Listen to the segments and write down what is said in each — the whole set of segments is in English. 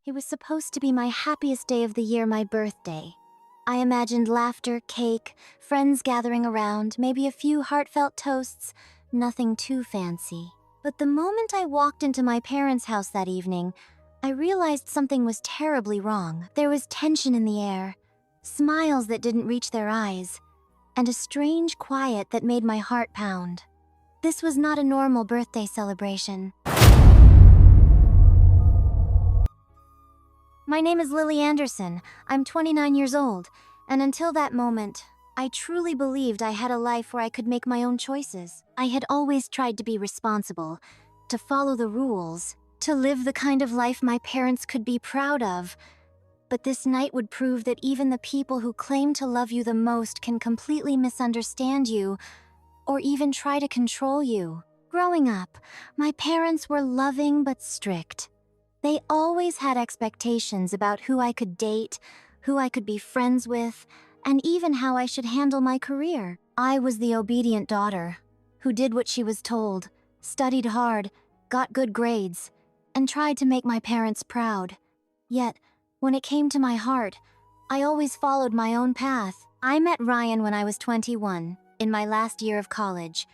It was supposed to be my happiest day of the year, my birthday. I imagined laughter, cake, friends gathering around, maybe a few heartfelt toasts, nothing too fancy. But the moment I walked into my parents' house that evening, I realized something was terribly wrong. There was tension in the air, smiles that didn't reach their eyes, and a strange quiet that made my heart pound. This was not a normal birthday celebration. My name is Lily Anderson. I'm 29 years old, and until that moment, I truly believed I had a life where I could make my own choices. I had always tried to be responsible, to follow the rules, to live the kind of life my parents could be proud of. But this night would prove that even the people who claim to love you the most can completely misunderstand you, or even try to control you. Growing up, my parents were loving but strict. They always had expectations about who I could date, who I could be friends with, and even how I should handle my career. I was the obedient daughter, who did what she was told, studied hard, got good grades, and tried to make my parents proud. Yet, when it came to my heart, I always followed my own path. I met Ryan when I was 21, in my last year of college.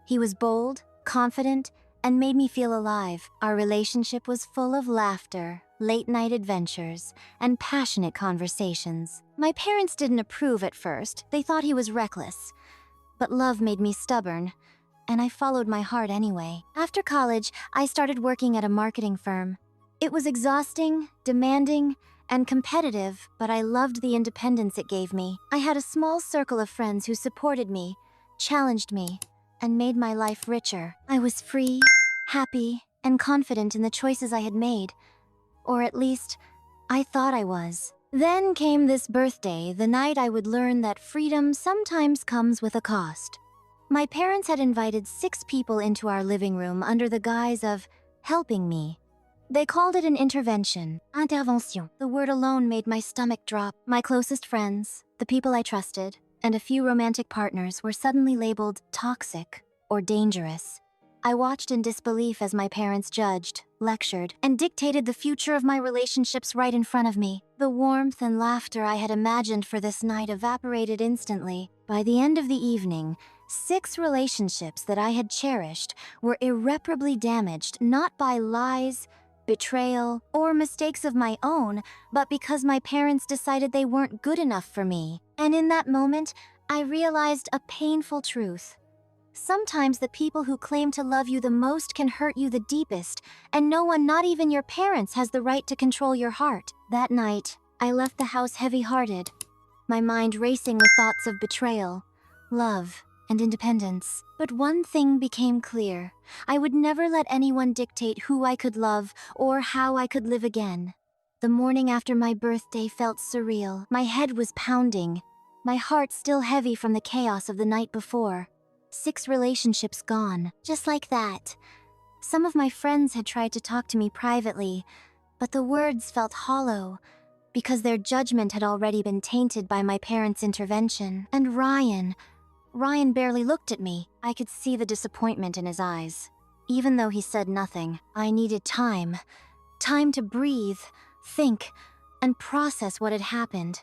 He was bold, confident, and made me feel alive. Our relationship was full of laughter, late-night adventures, and passionate conversations. My parents didn't approve at first. They thought he was reckless. But love made me stubborn, and I followed my heart anyway. After college, I started working at a marketing firm. It was exhausting, demanding, and competitive, but I loved the independence it gave me. I had a small circle of friends who supported me, challenged me, and made my life richer. I was free, happy, and confident in the choices I had made. Or at least, I thought I was. Then came this birthday, the night I would learn that freedom sometimes comes with a cost. My parents had invited 6 people into our living room under the guise of helping me. They called it an intervention, intervention. The word alone made my stomach drop. My closest friends, the people I trusted, and a few romantic partners were suddenly labeled toxic or dangerous. I watched in disbelief as my parents judged, lectured, and dictated the future of my relationships right in front of me. The warmth and laughter I had imagined for this night evaporated instantly. By the end of the evening, 6 relationships that I had cherished were irreparably damaged, not by lies, betrayal, or mistakes of my own, but because my parents decided they weren't good enough for me. And in that moment, I realized a painful truth. Sometimes the people who claim to love you the most can hurt you the deepest, and no one, not even your parents, has the right to control your heart. That night, I left the house heavy-hearted, my mind racing with thoughts of betrayal, love, and independence. But one thing became clear. I would never let anyone dictate who I could love or how I could live again. The morning after my birthday felt surreal. My head was pounding, my heart still heavy from the chaos of the night before. 6 relationships gone, just like that. Some of my friends had tried to talk to me privately, but the words felt hollow, because their judgment had already been tainted by my parents' intervention. And Ryan barely looked at me. I could see the disappointment in his eyes. Even though he said nothing, I needed time. Time to breathe, think, and process what had happened.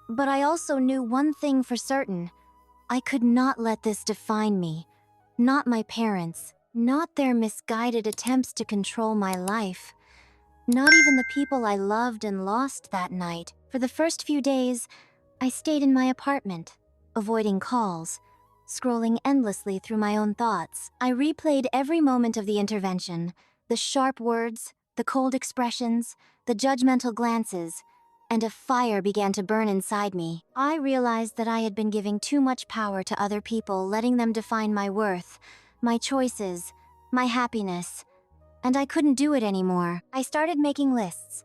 But I also knew one thing for certain. I could not let this define me. Not my parents, not their misguided attempts to control my life. Not even the people I loved and lost that night. For the first few days, I stayed in my apartment, avoiding calls, scrolling endlessly through my own thoughts. I replayed every moment of the intervention, the sharp words, the cold expressions, the judgmental glances, and a fire began to burn inside me. I realized that I had been giving too much power to other people, letting them define my worth, my choices, my happiness, and I couldn't do it anymore. I started making lists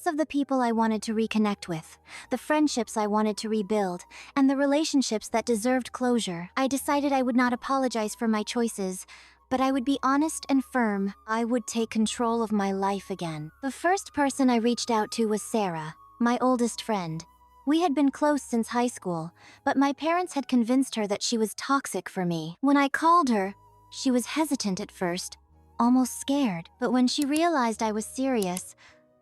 of the people I wanted to reconnect with, the friendships I wanted to rebuild, and the relationships that deserved closure. I decided I would not apologize for my choices, but I would be honest and firm. I would take control of my life again. The first person I reached out to was Sarah, my oldest friend. We had been close since high school, but my parents had convinced her that she was toxic for me. When I called her, she was hesitant at first, almost scared. But when she realized I was serious,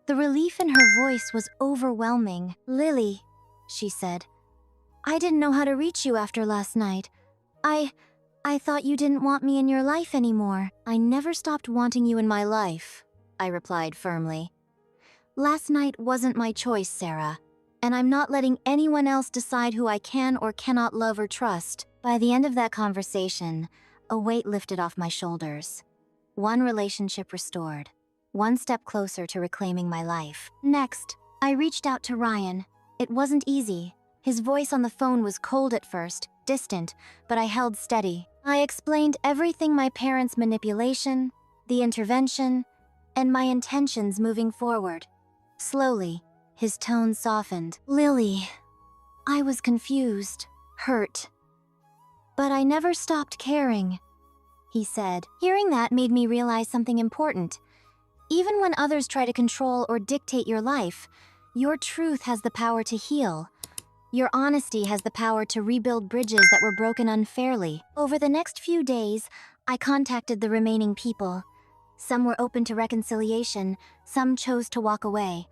the The relief in her voice was overwhelming. "Lily," she said, "I didn't know how to reach you after last night. I thought you didn't want me in your life anymore." "I never stopped wanting you in my life," I replied firmly. "Last night wasn't my choice, Sarah, and I'm not letting anyone else decide who I can or cannot love or trust." By the end of that conversation, a weight lifted off my shoulders. One relationship restored, one step closer to reclaiming my life. Next, I reached out to Ryan. It wasn't easy. His voice on the phone was cold at first, distant, but I held steady. I explained everything: my parents' manipulation, the intervention, and my intentions moving forward. Slowly, his tone softened. "Lily," I was confused, hurt, but I never stopped caring, he said. Hearing that made me realize something important. Even when others try to control or dictate your life, your truth has the power to heal. Your honesty has the power to rebuild bridges that were broken unfairly. Over the next few days, I contacted the remaining people. Some were open to reconciliation, some chose to walk away,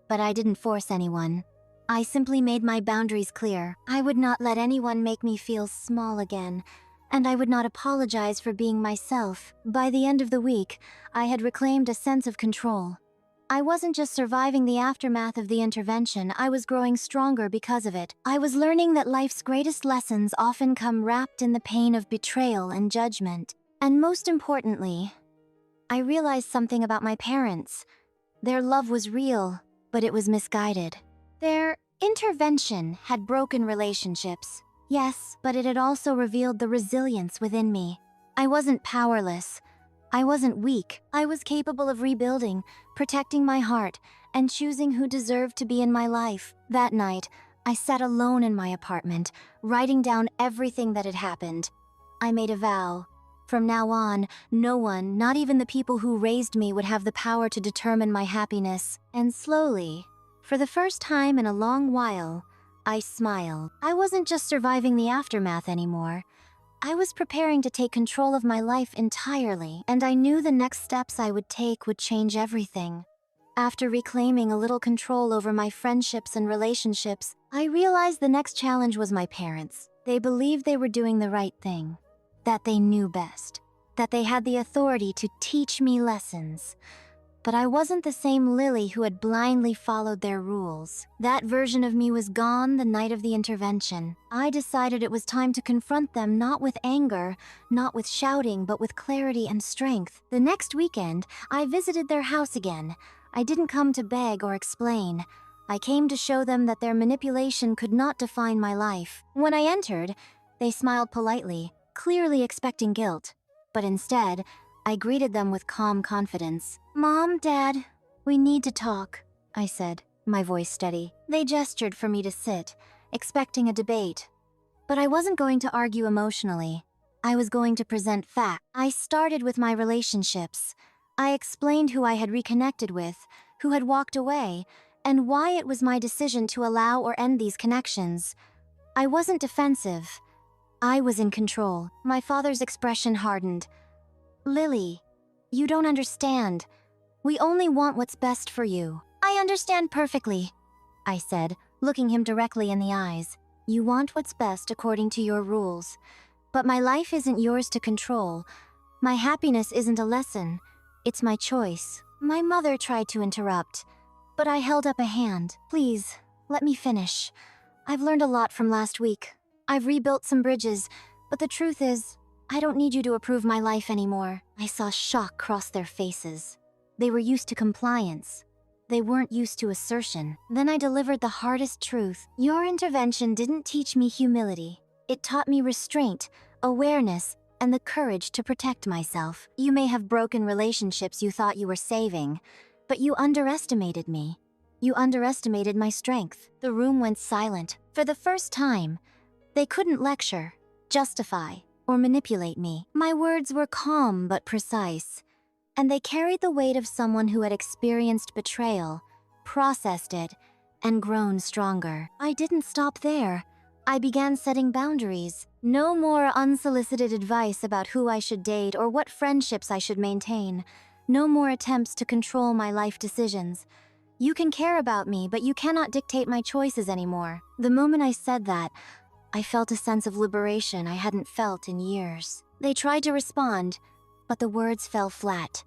but I didn't force anyone. I simply made my boundaries clear. I would not let anyone make me feel small again, and I would not apologize for being myself. By the end of the week, I had reclaimed a sense of control. I wasn't just surviving the aftermath of the intervention, I was growing stronger because of it. I was learning that life's greatest lessons often come wrapped in the pain of betrayal and judgment. And most importantly, I realized something about my parents. Their love was real, but it was misguided. Their intervention had broken relationships, yes, but it had also revealed the resilience within me. I wasn't powerless. I wasn't weak. I was capable of rebuilding, protecting my heart, and choosing who deserved to be in my life. That night, I sat alone in my apartment, writing down everything that had happened. I made a vow. From now on, no one, not even the people who raised me, would have the power to determine my happiness. And slowly, for the first time in a long while, I smiled. I wasn't just surviving the aftermath anymore. I was preparing to take control of my life entirely, and I knew the next steps I would take would change everything. After reclaiming a little control over my friendships and relationships, I realized the next challenge was my parents. They believed they were doing the right thing, that they knew best, that they had the authority to teach me lessons. But I wasn't the same Lily who had blindly followed their rules. That version of me was gone the night of the intervention. I decided it was time to confront them, not with anger, not with shouting, but with clarity and strength. The next weekend, I visited their house again. I didn't come to beg or explain. I came to show them that their manipulation could not define my life. When I entered, they smiled politely, clearly expecting guilt. But instead, I greeted them with calm confidence. "Mom, Dad, we need to talk," I said, my voice steady. They gestured for me to sit, expecting a debate. But I wasn't going to argue emotionally. I was going to present facts. I started with my relationships. I explained who I had reconnected with, who had walked away, and why it was my decision to allow or end these connections. I wasn't defensive. I was in control. My father's expression hardened. "Lily, you don't understand. We only want what's best for you." "I understand perfectly," I said, looking him directly in the eyes. "You want what's best according to your rules. But my life isn't yours to control. My happiness isn't a lesson. It's my choice." My mother tried to interrupt, but I held up a hand. "Please, let me finish. I've learned a lot from last week. I've rebuilt some bridges, but the truth is, I don't need you to approve my life anymore." I saw shock cross their faces. They were used to compliance. They weren't used to assertion. Then I delivered the hardest truth. "Your intervention didn't teach me humility. It taught me restraint, awareness, and the courage to protect myself. You may have broken relationships you thought you were saving, but you underestimated me. You underestimated my strength." The room went silent. For the first time, they couldn't lecture, justify, or manipulate me. My words were calm but precise, and they carried the weight of someone who had experienced betrayal, processed it, and grown stronger. I didn't stop there. I began setting boundaries. No more unsolicited advice about who I should date or what friendships I should maintain. No more attempts to control my life decisions. You can care about me, but you cannot dictate my choices anymore." The moment I said that, I felt a sense of liberation I hadn't felt in years. They tried to respond, but the words fell flat.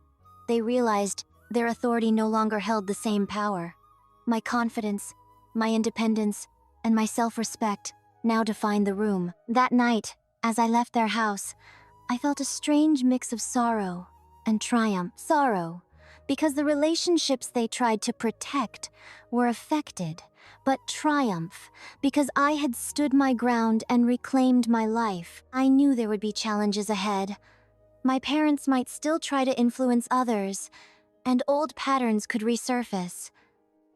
They realized their authority no longer held the same power. My confidence, my independence, and my self-respect now defined the room. That night, as I left their house, I felt a strange mix of sorrow and triumph. Sorrow, because the relationships they tried to protect were affected, but triumph, because I had stood my ground and reclaimed my life. I knew there would be challenges ahead. My parents might still try to influence others, and old patterns could resurface.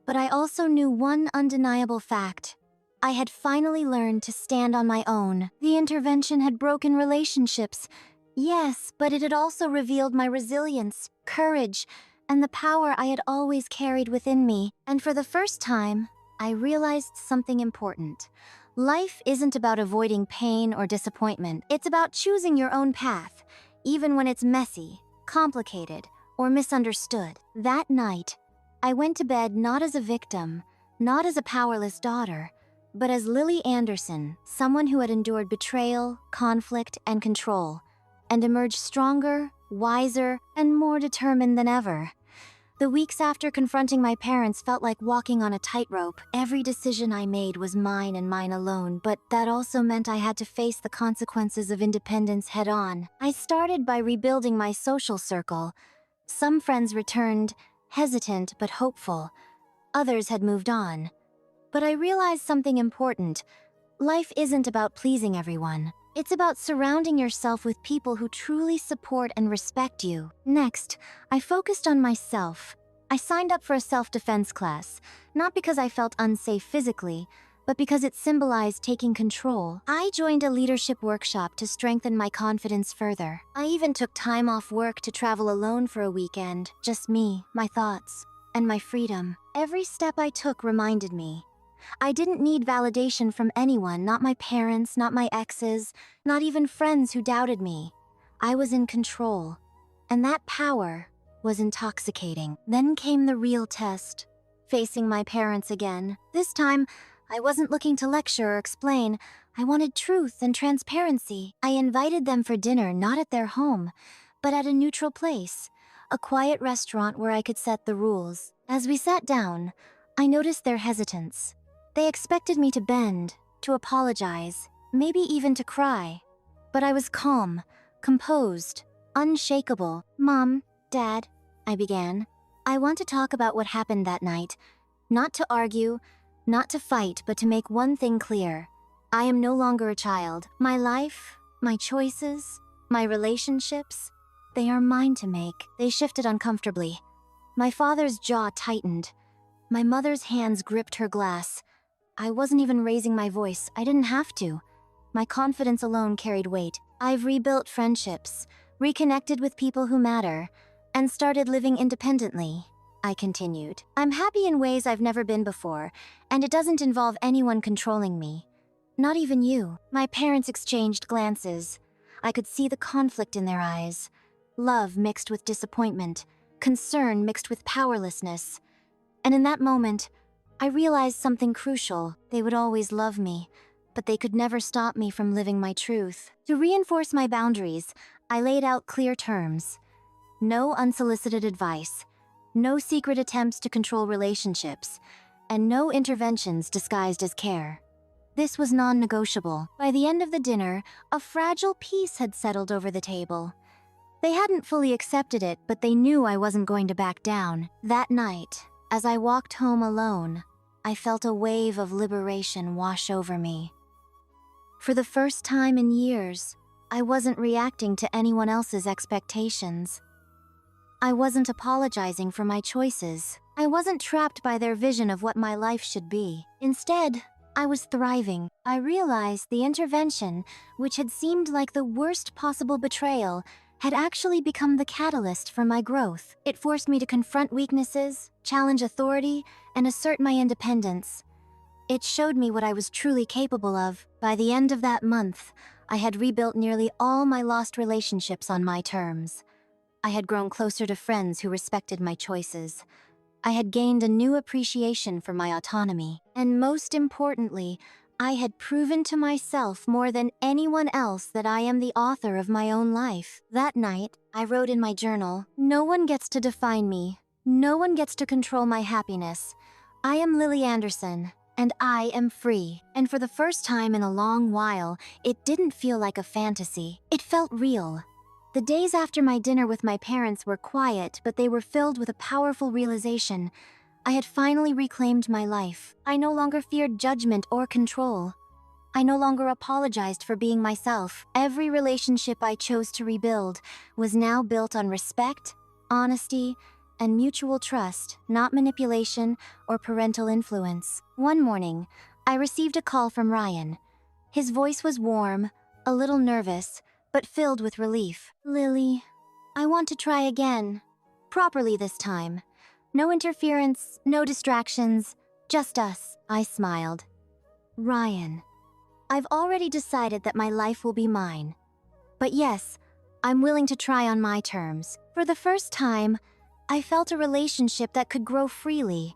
But I also knew one undeniable fact. I had finally learned to stand on my own. The intervention had broken relationships, yes, but it had also revealed my resilience, courage, and the power I had always carried within me. And for the first time, I realized something important. Life isn't about avoiding pain or disappointment. It's about choosing your own path, even when it's messy, complicated, or misunderstood. That night, I went to bed not as a victim, not as a powerless daughter, but as Lily Anderson, someone who had endured betrayal, conflict, and control, and emerged stronger, wiser, and more determined than ever. The weeks after confronting my parents felt like walking on a tightrope. Every decision I made was mine and mine alone, but that also meant I had to face the consequences of independence head-on. I started by rebuilding my social circle. Some friends returned, hesitant but hopeful. Others had moved on. But I realized something important. Life isn't about pleasing everyone. It's about surrounding yourself with people who truly support and respect you. Next, I focused on myself. I signed up for a self-defense class, not because I felt unsafe physically, but because it symbolized taking control. I joined a leadership workshop to strengthen my confidence further. I even took time off work to travel alone for a weekend. Just me, my thoughts, and my freedom. Every step I took reminded me. I didn't need validation from anyone, not my parents, not my exes, not even friends who doubted me. I was in control, and that power was intoxicating. Then came the real test, facing my parents again. This time, I wasn't looking to lecture or explain. I wanted truth and transparency. I invited them for dinner, not at their home, but at a neutral place, a quiet restaurant where I could set the rules. As we sat down, I noticed their hesitance. They expected me to bend, to apologize, maybe even to cry. But I was calm, composed, unshakable. "Mom, Dad," I began, "I want to talk about what happened that night. Not to argue, not to fight, but to make one thing clear. I am no longer a child. My life, my choices, my relationships, they are mine to make." They shifted uncomfortably. My father's jaw tightened. My mother's hands gripped her glass. I wasn't even raising my voice. I didn't have to. My confidence alone carried weight. I've rebuilt friendships, reconnected with people who matter, and started living independently, I continued. I'm happy in ways I've never been before, and it doesn't involve anyone controlling me. Not even you. My parents exchanged glances. I could see the conflict in their eyes. Love mixed with disappointment, concern mixed with powerlessness. And in that moment, I realized something crucial. They would always love me, but they could never stop me from living my truth. To reinforce my boundaries, I laid out clear terms. No unsolicited advice, no secret attempts to control relationships, and no interventions disguised as care. This was non-negotiable. By the end of the dinner, a fragile peace had settled over the table. They hadn't fully accepted it, but they knew I wasn't going to back down. That night, as I walked home alone, I felt a wave of liberation wash over me. For the first time in years, I wasn't reacting to anyone else's expectations. I wasn't apologizing for my choices. I wasn't trapped by their vision of what my life should be. Instead, I was thriving. I realized the intervention, which had seemed like the worst possible betrayal, had actually become the catalyst for my growth. It forced me to confront weaknesses, challenge authority, and assert my independence. It showed me what I was truly capable of. By the end of that month, I had rebuilt nearly all my lost relationships on my terms. I had grown closer to friends who respected my choices. I had gained a new appreciation for my autonomy. And most importantly, I had proven to myself more than anyone else that I am the author of my own life. That night, I wrote in my journal, "No one gets to define me. No one gets to control my happiness. I am Lily Anderson, and I am free." And for the first time in a long while, it didn't feel like a fantasy. It felt real. The days after my dinner with my parents were quiet, but they were filled with a powerful realization. I had finally reclaimed my life. I no longer feared judgment or control. I no longer apologized for being myself. Every relationship I chose to rebuild was now built on respect, honesty, and mutual trust, not manipulation or parental influence. One morning, I received a call from Ryan. His voice was warm, a little nervous, but filled with relief. "Lily, I want to try again. Properly this time. No interference, no distractions, just us." I smiled. "Ryan, I've already decided that my life will be mine. But yes, I'm willing to try on my terms." For the first time, I felt a relationship that could grow freely,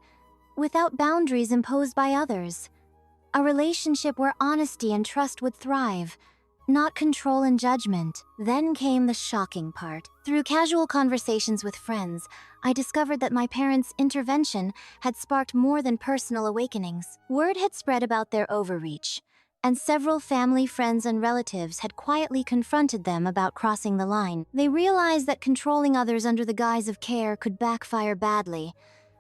without boundaries imposed by others. A relationship where honesty and trust would thrive, not control and judgment. Then came the shocking part. Through casual conversations with friends, I discovered that my parents' intervention had sparked more than personal awakenings. Word had spread about their overreach, and several family, friends, and relatives had quietly confronted them about crossing the line. They realized that controlling others under the guise of care could backfire badly.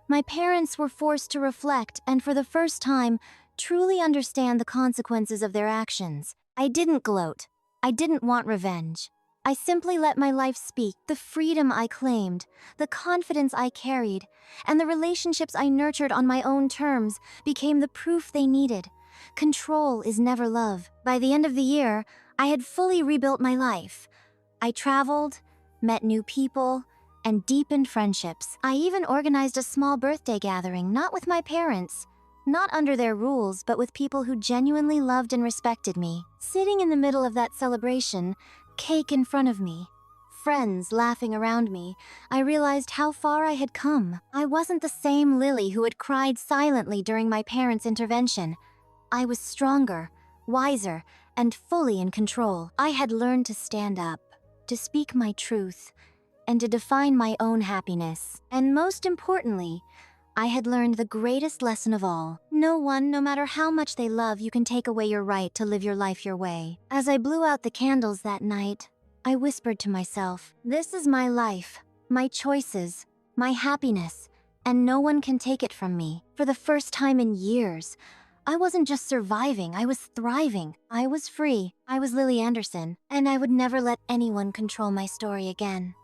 My parents were forced to reflect and, for the first time, truly understand the consequences of their actions. I didn't gloat. I didn't want revenge. I simply let my life speak. The freedom I claimed, the confidence I carried, and the relationships I nurtured on my own terms became the proof they needed. Control is never love. By the end of the year, I had fully rebuilt my life. I traveled, met new people, and deepened friendships. I even organized a small birthday gathering, not with my parents, not under their rules, but with people who genuinely loved and respected me. Sitting in the middle of that celebration, cake in front of me, friends laughing around me, I realized how far I had come. I wasn't the same Lily who had cried silently during my parents' intervention. I was stronger, wiser, and fully in control. I had learned to stand up, to speak my truth, and to define my own happiness. And most importantly, I had learned the greatest lesson of all. No one, no matter how much they love you, can take away your right to live your life your way. As I blew out the candles that night, I whispered to myself, "This is my life, my choices, my happiness, and no one can take it from me." For the first time in years, I wasn't just surviving, I was thriving. I was free, I was Lily Anderson, and I would never let anyone control my story again.